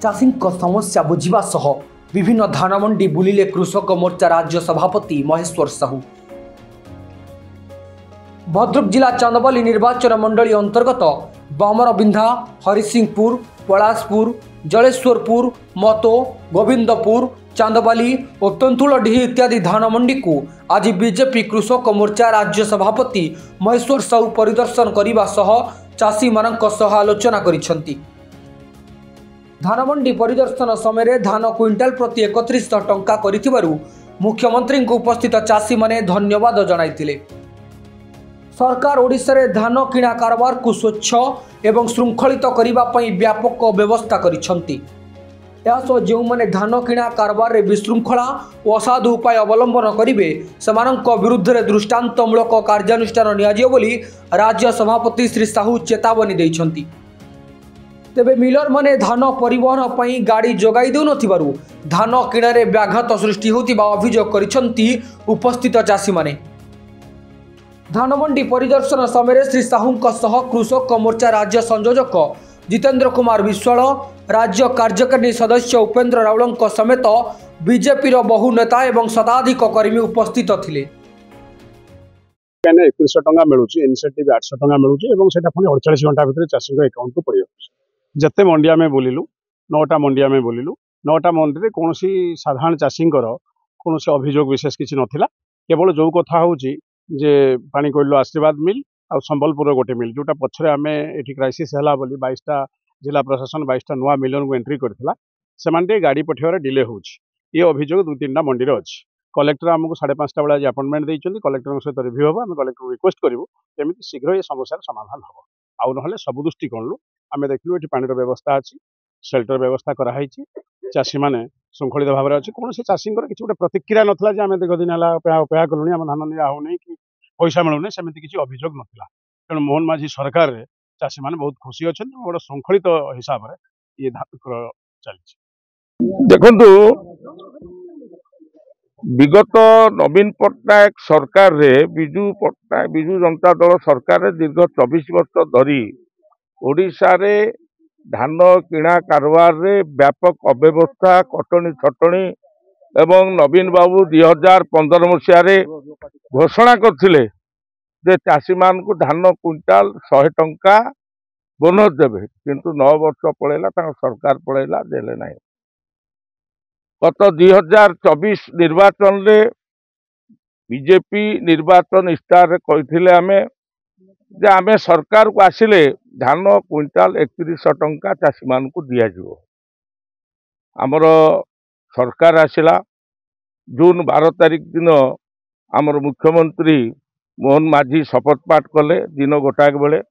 चाषी समस्या बुझा सह विभिन्न धान मंडी बुलिले कृषक मोर्चा राज्य सभापति महेश्वर साहू। भद्रक जिला चांदबाली निर्वाचन मंडली अंतर्गत बामरबिंधा, हरिसिंहपुर, पलाशपुर, जलेश्वरपुर, मतो, गोविंदपुर, चांदबाली और तेंतुलडीही इत्यादि धान मंडी को आज बीजेपी कृषक मोर्चा राज्य सभापति महेश्वर साहू परिदर्शन करने सह चाषी मानक सह आलोचना करिसेंती। धान मंडी परिदर्शन समय धान क्विंटाल प्रति 3100 टंका करिथिबारु मुख्यमंत्री को उपस्थित चाषी माने धन्यवाद जणाइथिले। सरकार ओडिशा रे धान किणा कारबार को स्वच्छ एवं श्रृंखलित करबा पई व्यापक व्यवस्था करिसेंती। यासो जो माने धान किणा कारबार रे विशृंखला और असाधु उपाय अवलंबन करिवे सेमानक विरुद्ध रे दृष्टांतमूलक कार्यानुष्ठान नियाजियो बोली राज्य सभापति श्री साहू चेतावनी दैछंती। तेबे मिलर माने धान परिवहन पई गाड़ी जोगाई देउ नथिबारु धान किणारे व्याघात सृष्टि होतिबा अभियोग करिसेंती उपस्थित चाषी माने। धान मंडी परिदर्शन समय श्री साहू सह कृषक मोर्चा राज्य संयोजक जितेंद्र कुमार विश्वाल, राज्य कार्यकारिणी सदस्य उपेंद्र राउल समेत बीजेपी बहु नेता एवं शताधिक कर्मी उपस्थित थिले। 2100 टंका मिलूँ, इनिशिएटिव 800 टंका मिलूँ और सेटा पुणी 48 घंटा भितर चाषी अकाउंट को पड़े जिते मंडिया में बुलिलु 9टा मंडिया में बुलिलु 9टा मंडी में कौन साधारण चाषी कौन अभियोग विशेष किसी नाला केवल जो कथा हूँ जे पानी कोइलो आशीर्वाद मिल और संबलपुर गोटे मिल जोटा पछरे आमे एठी क्राइसिस हैला बोली 22टा जिला प्रशासन 22टा नुआ मिलियन को एंट्री करथिला सेमाने गाड़ी पठेबार डिले होउछ। ये अभियोग 2-3टा मंडी रे अछि। कलेक्टर आमको 5:30 बेला अपॉइंटमेंट देइछन्ती। कलेक्टर सहित रिव्यू होबा आम कलेक्टर रिक्वेस्ट करिवु केमिति शीघ्र ये समस्या समाधान होबो। आउ नहले सब दृष्टिकोण आम देखलु एठी पानी व्यवस्था अछि, शेल्टर व्यवस्था कराई चाषी मैंने श्रृंखलित भाव में अच्छे कौन से चाषी किसी गोटे प्रतिक्रिया नाला जे आम दीर्घ दिन अपेक्षा कलुनी आम धान निया होनी कि पैसा मिलूनी सेमती किसी अभियोग नाला। तेणु मोहन माझी सरकार रे चाषी मैंने बहुत खुशी अच्छा गोटे श्रृंखलित हिसाब से ये धान चली। देखु विगत नवीन पट्टनायक सरकार रे विजु जनता दल सरकार रे दीर्घ 24 वर्ष धरी ओडिशा रे धान किणा कारबार रे व्यापक अव्यवस्था कटनी छटनी एवं नवीन बाबू 2015 मसीह घोषणा करथिले जे चाषी मान को धान क्विंटाल 100 टंका बोनस देवे किंतु 9 वर्ष पड़ेला सरकार पड़ेला देले नहीं। गत 2024 निर्वाचन रे बीजेपी निर्वाचन इस्तार कहथिले जे आमे सरकार को आसिले धान क्विंटाल 3100 टंका चाषी मान को दिया जिवो। आमर सरकार आसिला जून 12 तारिख दिन आमर मुख्यमंत्री मोहन माझी शपथ पाठ कले दिन गोटाक बेले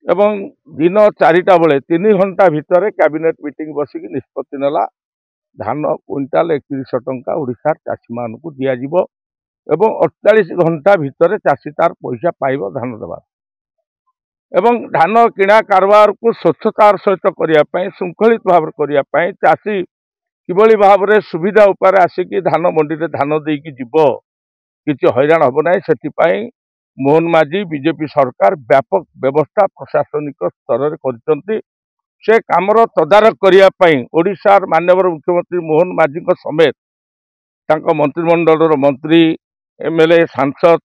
एवं दिन 4टा बेले 3 घंटा भितर कैबिनेट मीटिंग बसिक निष्पत्ति नेला धान क्विंटाल 3100 टंका ओडिशा चाषी मान को दिया जिवो एवं 48 घंटा भितर चाषी तार पैसा पाइब धान देवा एवं धान किणा कारबार को स्वच्छतार सहित करने श्रृंखलित भाव करने चाषी किभली भाव में सुविधा उपाय आसिकी धान मंडी रे धान देकी जीव किसी हैरान हम ना से मोहन माझी बीजेपी सरकार व्यापक व्यवस्था प्रशासनिक स्तर में से कामर तदारख करने ओडिशा माननीय मुख्यमंत्री मोहन माझी समेत मंत्रिमंडल मंत्री एमएलए सांसद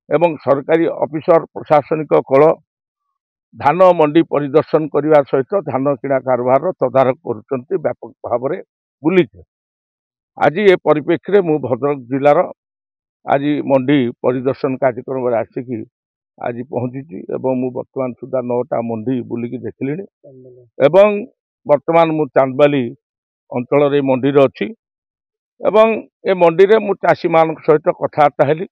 एवं सरकारी ऑफिसर प्रशासनिक कल धान मंडी परिदर्शन करने सहित धान किणा कारबार तदारख कर व्यापक भाव में बुलीचे। आज ये परिप्रेक्षी में भद्रक जिलार आज मंडी परिदर्शन कार्यक्रम में आसिकी आज पहुंची एवं मु वर्तमान सुधा 9टा मंडी बुलिकी देखिली एवं वर्तमान मु चांदबाली अंचल मंडी अच्छी एवं ए मंडी रे मु चाषी मान सहित कथबार्ता हेली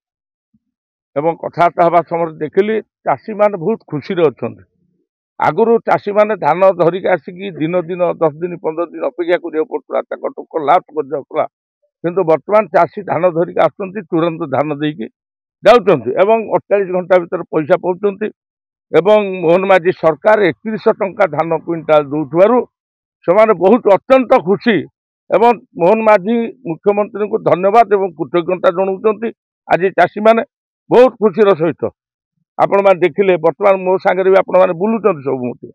एवं कथबार्ता हवा समय देखिली चाषी मान बहुत खुशी अच्छा। आगुरी चाषी मैंने धान धरिक आसिकी दिन 10 दिन 15 दिन अपेक्षा करा पड़ा टुक लास्ट कर किंतु वर्तमान चाषी धान धरिक आसुँच तुरंत धान देकी जाऊँच एवं 48 घंटा भीतर पैसा पाँच एवं मोहन माझी सरकार 3100 टंका धान क्विंटाल दूथबारु से बहुत अत्यंत खुशी एवं मोहन माझी मुख्यमंत्री को धन्यवाद एवं कृतज्ञता जनाऊँ। आज चाषी मैंने बहुत खुशी सहित आपण मैंने देखिले वर्तमान मो सांगे भी आपण मैंने बुलूँ सब मुझे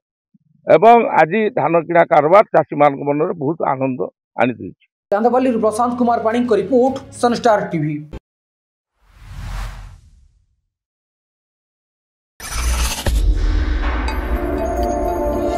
एवं आज धान किणा कारबार चाषी मान मन में बहुत आनंद आनी। चांदबाली प्रशांत कुमार पाणी रिपोर्ट सनस्टार टीवी।